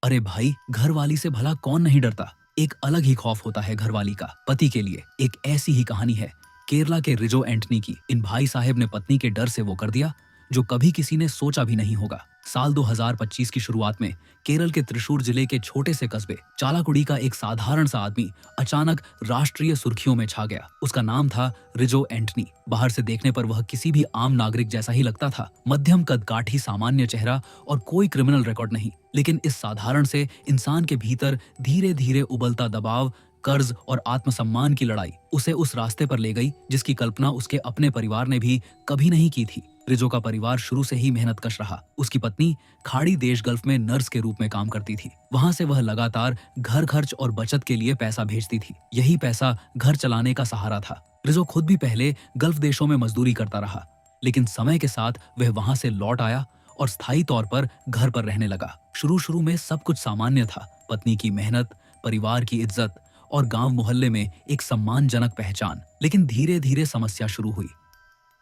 अरे भाई, घरवाली से भला कौन नहीं डरता। एक अलग ही खौफ होता है घरवाली का। पति के लिए एक ऐसी ही कहानी है केरला के रिजो एंटनी की। इन भाई साहब ने पत्नी के डर से वो कर दिया जो कभी किसी ने सोचा भी नहीं होगा। साल 2025 की शुरुआत में केरल के त्रिशूर जिले के छोटे से कस्बे चालाकुड़ी का एक साधारण सा आदमी अचानक राष्ट्रीय सुर्खियों में छा गया। उसका नाम था रिजो एंटनी। बाहर से देखने पर वह किसी भी आम नागरिक जैसा ही लगता था। मध्यम कद काठी, सामान्य चेहरा और कोई क्रिमिनल रिकॉर्ड नहीं। लेकिन इस साधारण से इंसान के भीतर धीरे धीरे उबलता दबाव, कर्ज और आत्मसम्मान की लड़ाई उसे उस रास्ते पर ले गई जिसकी कल्पना उसके अपने परिवार ने भी कभी नहीं की थी। रिजो का परिवार शुरू से ही मेहनतकश रहा। उसकी पत्नी खाड़ी देश गल्फ में नर्स के रूप में काम करती थी। वहां से वह लगातार घर खर्च और बचत के लिए पैसा भेजती थी। यही पैसा घर चलाने का सहारा था। रिजो खुद भी पहले गल्फ देशों में मजदूरी करता रहा, लेकिन समय के साथ वह वहां से लौट आया और स्थायी तौर पर घर पर रहने लगा। शुरू में सब कुछ सामान्य था। पत्नी की मेहनत, परिवार की इज्जत और गांव मोहल्ले में एक सम्मानजनक पहचान। लेकिन धीरे धीरे समस्या शुरू हुई।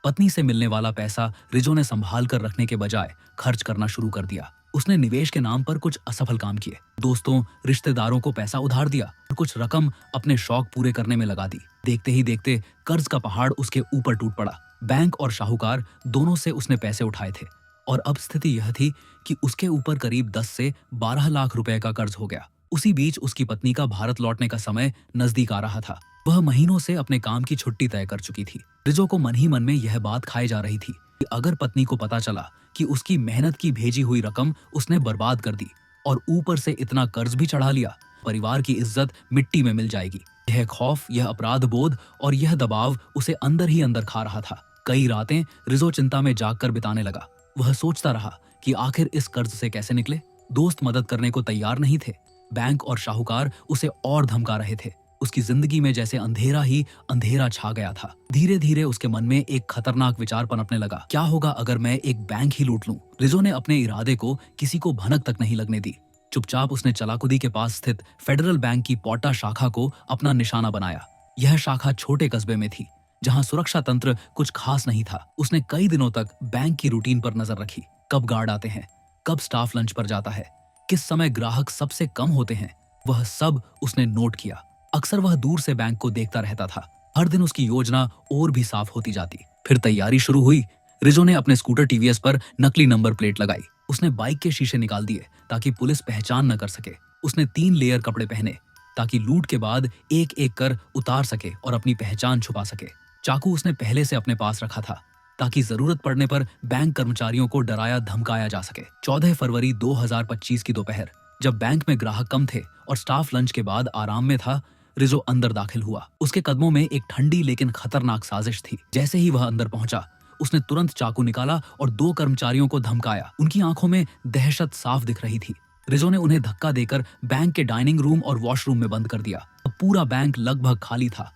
पत्नी से मिलने वाला पैसा रिजो ने संभाल कर रखने के बजाय खर्च करना शुरू कर दिया। उसने निवेश के नाम पर कुछ असफल काम किए, दोस्तों रिश्तेदारों को पैसा उधार दिया और कुछ रकम अपने शौक पूरे करने में लगा दी। देखते ही देखते कर्ज का पहाड़ उसके ऊपर टूट पड़ा। बैंक और शाहूकार दोनों से उसने पैसे उठाए थे और अब स्थिति यह थी कि उसके ऊपर करीब 10 से 12 लाख रुपए का कर्ज हो गया। उसी बीच उसकी पत्नी का भारत लौटने का समय नजदीक आ रहा था। वह महीनों से अपने काम की छुट्टी तय कर चुकी थी। रिजो को मन ही मन में यह बात खाई जा रही थी कि अगर पत्नी को पता चला कि उसकी मेहनत की भेजी हुई रकम उसने बर्बाद कर दी और ऊपर से इतना कर्ज भी चढ़ा लिया, परिवार की इज्जत मिट्टी में मिल जाएगी। यह खौफ, यह अपराध बोध और यह दबाव उसे अंदर ही अंदर खा रहा था। कई रातें रिजो चिंता में जागकर बिताने लगा। वह सोचता रहा कि आखिर इस कर्ज से कैसे निकले। दोस्त मदद करने को तैयार नहीं थे। बैंक और शाहूकार उसे और धमका रहे थे। उसकी जिंदगी में जैसे अंधेरा ही अंधेरा छा गया था। धीरे धीरे उसके मन में एक खतरनाक विचार पनपने लगा। क्या होगा अगर मैं एक बैंक ही लूट लूं? रिजो ने अपने इरादे को किसी को भनक तक नहीं लगने दी। चुपचाप उसने चलाकुदी के पास स्थित फेडरल बैंक की पोटा शाखा को अपना निशाना बनाया। यह शाखा छोटे कस्बे में थी जहां सुरक्षा तंत्र कुछ खास नहीं था। उसने कई दिनों तक बैंक की रूटीन पर नजर रखी। कब गार्ड आते हैं, कब स्टाफ लंच पर जाता है, किस समय ग्राहक सबसे कम होते हैं, वह सब उसने नोट किया। अक्सर वह दूर से बैंक को देखता रहता था। हर दिन उसकी योजना और भी साफ होती जाती। फिर तैयारी शुरू हुई। रिजो ने अपने स्कूटर टीवीएस पर नकली नंबर प्लेट लगाई। उसने बाइक के शीशे निकाल दिए ताकि पुलिस पहचान न कर सके। उसने 3 लेयर कपड़े पहने ताकि लूट के बाद एक एक कर उतार सके और अपनी पहचान छुपा सके। चाकू उसने पहले से अपने पास रखा था ताकि जरूरत पड़ने पर बैंक कर्मचारियों को डराया धमकाया जा सके। 14 फरवरी 2025 की दोपहर, जब बैंक में ग्राहक कम थे और स्टाफ लंच के बाद आराम में था, रिजो अंदर दाखिल हुआ। उसके कदमों में एक ठंडी लेकिन खतरनाक साजिश थी। जैसे ही वह अंदर पहुंचा, उसने तुरंत चाकू निकाला और 2 कर्मचारियों को धमकाया। उनकी आंखों में दहशत साफ दिख रही थी। रिजो ने उन्हें धक्का देकर बैंक के डाइनिंग रूम और वॉशरूम में बंद कर दिया। अब पूरा बैंक लगभग खाली था।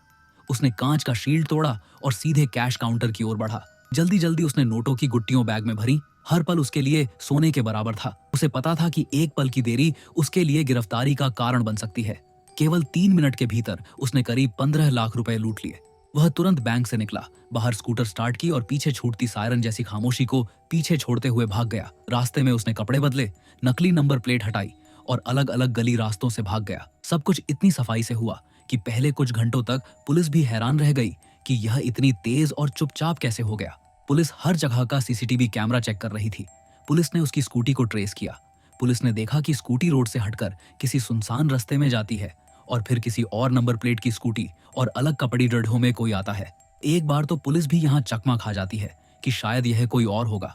उसने कांच का शील्ड तोड़ा और सीधे कैश काउंटर की ओर बढ़ा। जल्दी जल्दी उसने नोटों की गुट्टियों बैग में भरी। हर पल उसके लिए सोने के बराबर था। उसे पता था कि एक पल की देरी उसके लिए गिरफ्तारी का कारण बन सकती है। केवल 3 मिनट के भीतर उसने करीब 15 लाख रुपए लूट लिए। वह तुरंत बैंक से निकला, बाहर स्कूटर स्टार्ट की और पीछे छूटती सायरन जैसी खामोशी को पीछे छोड़ते हुए भाग गया। रास्ते में उसने कपड़े बदले, नकली नंबर प्लेट हटाई और अलग अलग गली रास्तों से भाग गया। सब कुछ इतनी सफाई से हुआ कि पहले कुछ घंटों तक पुलिस भी हैरान रह गई कि यह इतनी तेज और चुपचाप कैसे हो गया। पुलिस हर जगह का सीसीटीवी कैमरा चेक कर रही थी। पुलिस ने उसकी स्कूटी को ट्रेस किया। पुलिस ने देखा कि स्कूटी रोड से हटकर किसी सुनसान रास्ते में जाती है और फिर किसी और नंबर प्लेट की स्कूटी और अलग कपड़ी डढ़ों में कोई आता है। एक बार तो पुलिस भी यहाँ चकमा खा जाती है कि शायद यह कोई और होगा।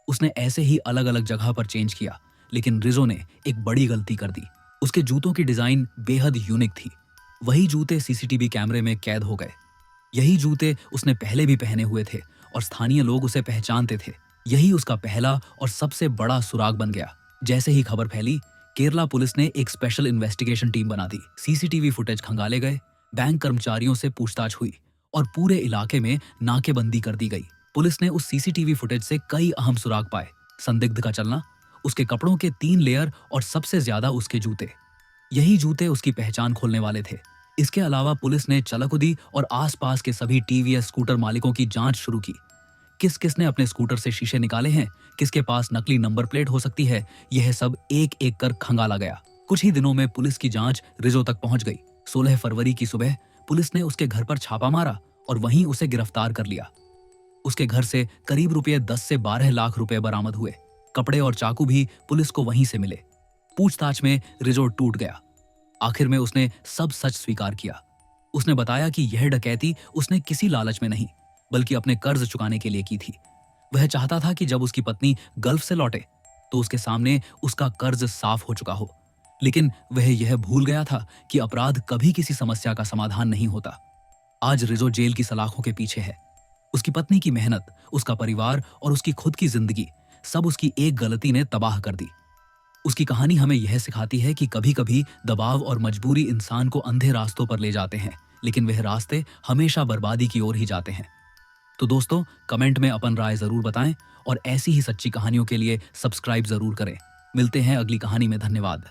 उसने ऐसे ही अलग अलग जगह पर चेंज किया, लेकिन रिजो ने एक बड़ी गलती कर दी। उसके जूतों की डिजाइन बेहद यूनिक थी। वही जूते सीसीटीवी कैमरे में कैद हो गए। यही जूते उसने पहले भी पहने हुए थे और स्थानीय लोग उसे पहचानते थे। यही उसका पहला और सबसे बड़ा सुराग बन गया। जैसे ही खबर फैली, केरला पुलिस ने एक स्पेशल इन्वेस्टिगेशन टीम बना दी। सीसीटीवी फुटेज खंगाले गए, बैंक कर्मचारियों से पूछताछ हुई और पूरे इलाके में नाकेबंदी कर दी गई। पुलिस ने उस सीसीटीवी फुटेज से कई अहम सुराग पाए। संदिग्ध का चलना, उसके कपड़ों के 3 लेयर और सबसे ज्यादा उसके जूते। यही जूते उसकी पहचान खोलने वाले थे। इसके अलावा पुलिस ने चलकुदी और आसपास के सभी टीवीएस स्कूटर मालिकों की जांच शुरू की। किस किस ने अपने स्कूटर से शीशे निकाले हैं, किसके पास नकली नंबर प्लेट हो सकती है, यह सब एक एक कर खंगाला गया। कुछ ही दिनों में पुलिस की जांच रिजो तक पहुंच गई। 16 फरवरी की सुबह पुलिस ने उसके घर पर छापा मारा और वहीं उसे गिरफ्तार कर लिया। उसके घर से करीब रुपये 10 से 12 लाख रुपए बरामद हुए। कपड़े और चाकू भी पुलिस को वहीं से मिले। पूछताछ में रिजो टूट गया। आखिर में उसने सब सच स्वीकार किया। उसने बताया कि यह डकैती उसने किसी लालच में नहीं, बल्कि अपने कर्ज चुकाने के लिए की थी। वह चाहता था कि जब उसकी पत्नी गल्फ से लौटे तो उसके सामने उसका कर्ज साफ हो चुका हो। लेकिन वह यह भूल गया था कि अपराध कभी किसी समस्या का समाधान नहीं होता। आज रिजो जेल की सलाखों के पीछे है। उसकी पत्नी की मेहनत, उसका परिवार और उसकी खुद की जिंदगी, सब उसकी एक गलती ने तबाह कर दी। उसकी कहानी हमें यह सिखाती है कि कभी कभी दबाव और मजबूरी इंसान को अंधे रास्तों पर ले जाते हैं, लेकिन वह रास्ते हमेशा बर्बादी की ओर ही जाते हैं। तो दोस्तों, कमेंट में अपन राय जरूर बताएं और ऐसी ही सच्ची कहानियों के लिए सब्सक्राइब जरूर करें। मिलते हैं अगली कहानी में। धन्यवाद।